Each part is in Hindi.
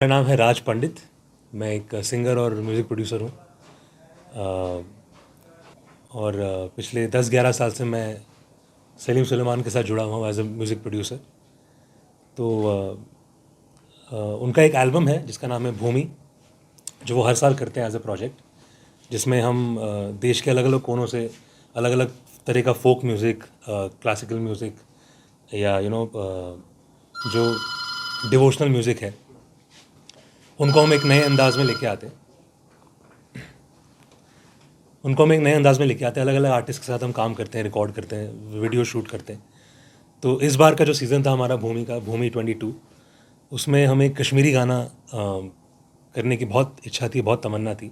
मेरा नाम है राज पंडित। मैं एक सिंगर और म्यूज़िक प्रोड्यूसर हूँ। और पिछले 10-11 साल से मैं सलीम सुलेमान के साथ जुड़ा हुआ हूँ एज ए म्यूज़िक प्रोड्यूसर। तो उनका एक एल्बम है जिसका नाम है भूमि, जो वो हर साल करते हैं एज ए प्रोजेक्ट, जिसमें हम देश के अलग अलग कोनों से अलग अलग तरह का फोक म्यूज़िक, क्लासिकल म्यूज़िक या जो डिवोशनल म्यूज़िक है, उनको हम एक नए अंदाज में लेके आते हैं। अलग अलग आर्टिस्ट के साथ हम काम करते हैं, रिकॉर्ड करते हैं, वीडियो शूट करते हैं। तो इस बार का जो सीज़न था हमारा भूमि 22, उसमें हमें कश्मीरी गाना करने की बहुत इच्छा थी, बहुत तमन्ना थी।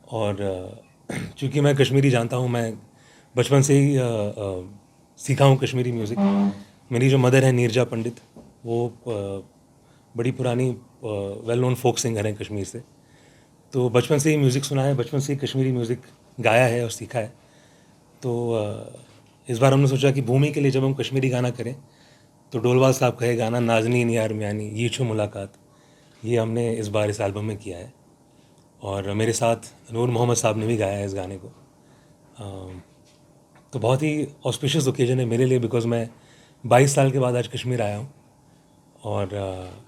और चूँकि मैं कश्मीरी जानता हूँ, मैं बचपन से ही सीखा हूँ कश्मीरी म्यूज़िक। मेरी जो मदर है नीरजा पंडित, वो बड़ी पुरानी वेल नोन फोक सिंगर हैं कश्मीर से। तो बचपन से ही म्यूज़िक सुना है, बचपन से ही कश्मीरी म्यूज़िक गाया है और सीखा है। तो इस बार हमने सोचा कि भूमि के लिए जब हम कश्मीरी गाना करें तो डोलवाल साहब का ये गाना नाज़नीन यार म्यानी ये छो मुलाकात, ये हमने इस बार इस एल्बम में किया है। और मेरे साथ नूर मोहम्मद साहब ने भी गाया है इस गाने को। तो बहुत ही ऑस्पिशियस ओकेजन है मेरे लिए, बिकॉज़ मैं 22 साल के बाद आज कश्मीर आया हूँ और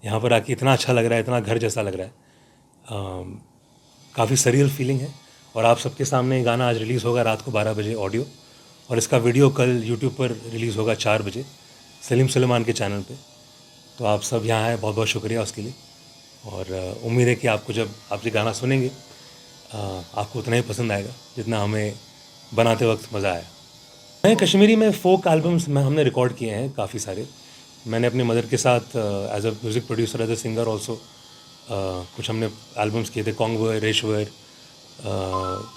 यहाँ पर आके इतना अच्छा लग रहा है, इतना घर जैसा लग रहा है। काफ़ी सरियल फीलिंग है। और आप सबके सामने ये गाना आज रिलीज़ होगा रात को 12 बजे ऑडियो, और इसका वीडियो कल यूट्यूब पर रिलीज़ होगा 4 बजे सलीम सुलेमान के चैनल पे। तो आप सब यहाँ आए, बहुत बहुत शुक्रिया उसके लिए। और उम्मीद है कि आपको जब आप ये गाना सुनेंगे आपको उतना ही पसंद आएगा जितना हमें बनाते वक्त मज़ा आया। मैं कश्मीरी में फ़ोक एल्बम्स में हमने रिकॉर्ड किए हैं काफ़ी सारे। मैंने अपनी मदर के साथ as a music producer, as a singer also कुछ हमने एल्बम्स किए थे। कॉन्गवर, रेशवर,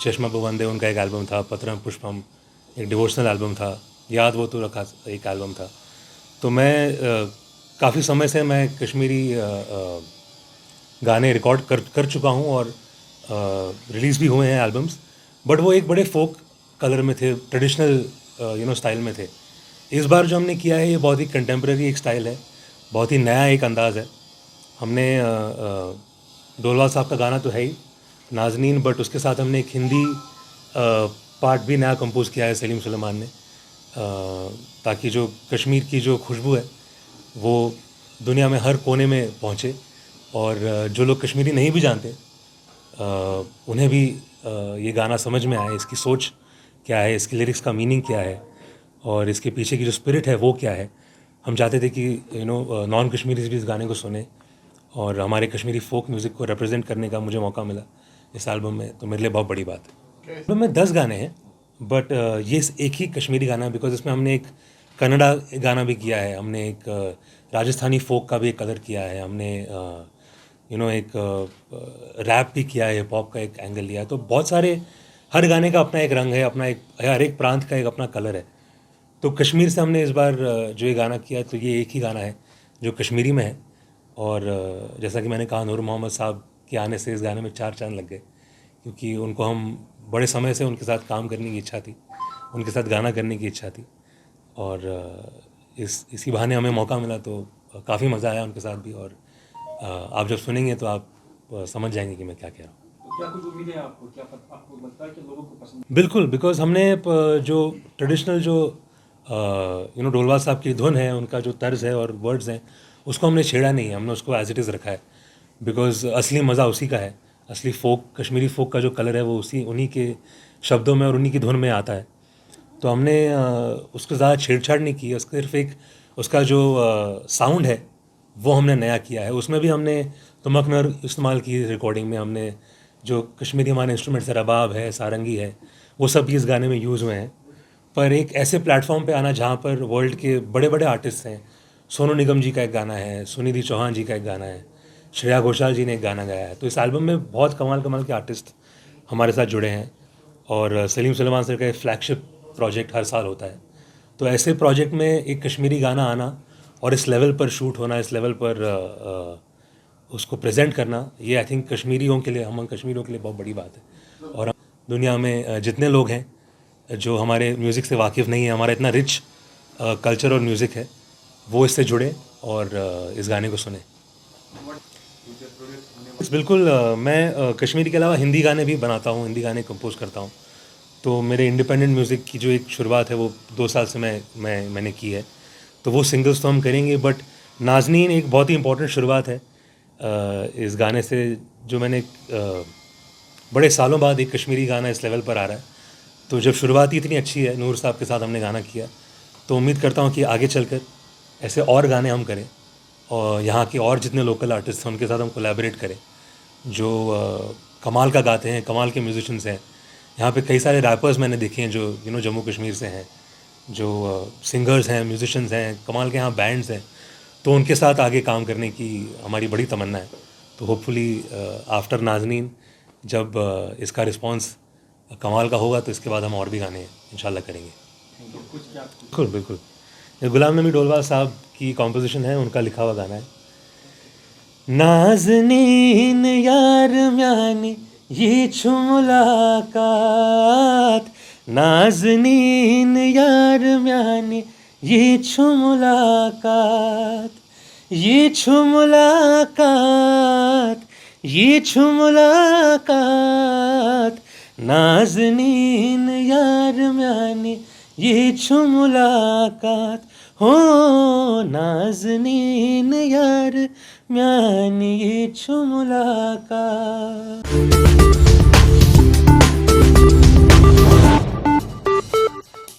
चश्मा बवंदे उनका एक एल्बम था, पत्रम पुष्पम एक डिवोशनल एल्बम था, याद वो तो रखा एक एल्बम था। तो मैं काफ़ी समय से मैं कश्मीरी गाने रिकॉर्ड कर चुका हूँ और रिलीज़ भी हुए हैं एल्बम्स, बट वो एक बड़े फोक कलर में थे, ट्रेडिशनल स्टाइल में थे। इस बार जो हमने किया है ये बहुत ही कंटेम्प्रेरी एक स्टाइल है, बहुत ही नया एक अंदाज़ है। हमने डोलवाल साहब का गाना तो है ही नाज़नीन, बट उसके साथ हमने एक हिंदी पार्ट भी नया कंपोज किया है सलीम सुलेमान ने, ताकि जो कश्मीर की जो खुशबू है वो दुनिया में हर कोने में पहुँचे। और जो लोग कश्मीरी नहीं भी जानते उन्हें भी ये गाना समझ में आए, इसकी सोच क्या है, इसकी लिरिक्स का मीनिंग क्या है और इसके पीछे की जो स्पिरिट है वो क्या है। हम चाहते थे कि नॉन कश्मीरीज भी इस गाने को सुने और हमारे कश्मीरी फोक म्यूज़िक को रिप्रेजेंट करने का मुझे मौका मिला इस एल्बम में, तो मेरे लिए बहुत बड़ी बात है। एल्बम में 10 गाने हैं, बट ये एक ही कश्मीरी गाना है, बिकॉज इसमें हमने एक कन्नड़ा गाना भी किया है, हमने एक राजस्थानी फोक का भी एक कलर किया है, हमने एक रैप भी किया है, हिप हॉप का एक एंगल लिया है। तो बहुत सारे, हर गाने का अपना एक रंग है, अपना एक, हर एक प्रांत का एक अपना कलर है। तो कश्मीर से हमने इस बार जो ये गाना किया, तो ये एक ही गाना है जो कश्मीरी में है। और जैसा कि मैंने कहा, नूर मोहम्मद साहब के आने से इस गाने में 4 चांद लग गए, क्योंकि उनको हम बड़े समय से उनके साथ काम करने की इच्छा थी, उनके साथ गाना करने की इच्छा थी। और इसी बहाने हमें मौका मिला, तो काफ़ी मज़ा आया उनके साथ भी। और आप जब सुनेंगे तो आप समझ जाएंगे कि मैं क्या कह रहा हूँ। तो क्या कुछ उम्मीद है आपको, क्या आपको लगता है कि लोगों को पसंद? बिल्कुल, बिकॉज हमने जो ट्रेडिशनल जो डोलवाल साहब की धुन है, उनका जो तर्ज है और वर्ड्स हैं, उसको हमने छेड़ा नहीं है, हमने उसको एज इट इज़ रखा है। बिकॉज असली मज़ा उसी का है, असली फोक, कश्मीरी फोक का जो कलर है वो उन्हीं के शब्दों में और उन्हीं की धुन में आता है। तो हमने उसको ज़्यादा छेड़छाड़ नहीं की है, सिर्फ एक उसका जो साउंड है वो हमने नया किया है। उसमें भी हमने तुमकनर इस्तेमाल की रिकॉर्डिंग में, हमने जो कश्मीरी हमारे इंस्ट्रूमेंट्स है, रबाब है, सारंगी है, वो सब भी इस गाने में यूज़ हुए हैं। पर एक ऐसे प्लेटफॉर्म पे आना जहाँ पर वर्ल्ड के बड़े बड़े आर्टिस्ट हैं, सोनू निगम जी का एक गाना है, सुनिधि चौहान जी का एक गाना है, श्रेया घोषाल जी ने एक गाना गाया है। तो इस एल्बम में बहुत कमाल कमाल के आर्टिस्ट हमारे साथ जुड़े हैं। और सलीम सुलेमान सर का एक फ्लैगशिप प्रोजेक्ट हर साल होता है, तो ऐसे प्रोजेक्ट में एक कश्मीरी गाना आना और इस लेवल पर शूट होना, इस लेवल पर उसको प्रेजेंट करना, ये आई थिंक कश्मीरियों के लिए, हम कश्मीरियों के लिए बहुत बड़ी बात है। और दुनिया में जितने लोग हैं जो हमारे म्यूज़िक से वाकिफ़ नहीं है, हमारा इतना रिच कल्चर और म्यूज़िक है, वो इससे जुड़े और इस गाने को सुने। बिल्कुल मैं कश्मीरी के अलावा हिंदी गाने भी बनाता हूँ, हिंदी गाने कंपोज करता हूँ। तो मेरे इंडिपेंडेंट म्यूज़िक की जो एक शुरुआत है वो 2 साल से मैंने की है। तो वो सिंगल्स तो हम करेंगे, बट नाज़नीन एक बहुत ही इम्पोर्टेंट शुरुआत है इस गाने से, जो मैंने बड़े सालों बाद एक कश्मीरी गाना इस लेवल पर आ रहा है। तो जब शुरुआत ही इतनी अच्छी है, नूर साहब के साथ हमने गाना किया, तो उम्मीद करता हूँ कि आगे चलकर ऐसे और गाने हम करें और यहाँ के और जितने लोकल आर्टिस्ट हैं उनके साथ हम कोलैबोरेट करें, जो कमाल का गाते हैं, कमाल के म्यूजिशियंस हैं। यहाँ पे कई सारे रैपर्स मैंने देखे हैं जो जम्मू कश्मीर से हैं, जो सिंगर्स हैं, म्यूजिशियंस हैं, कमाल के यहाँ बैंड्स हैं। तो उनके साथ आगे काम करने की हमारी बड़ी तमन्ना है। तो होपफुली आफ्टर नाज़नीन जब इसका रिस्पांस कमाल का होगा तो इसके बाद हम और भी गाने इंशाल्लाह करेंगे। बिल्कुल बिल्कुल, ये गुलाम नबी डोलवाल साहब की कॉम्पोजिशन है, उनका लिखा हुआ गाना है। नाज़नीन यार म्यानी ये छु मुलाकात, नाज़नीन यार म्यानी ये छु मुलाकात, ये छु मुलाकात, ये छु मुलाकात, नाज़नीन यार म्यानी ये छु मुलाकात, हो नाज़नीन यार म्यानी ये छु मुलाकात।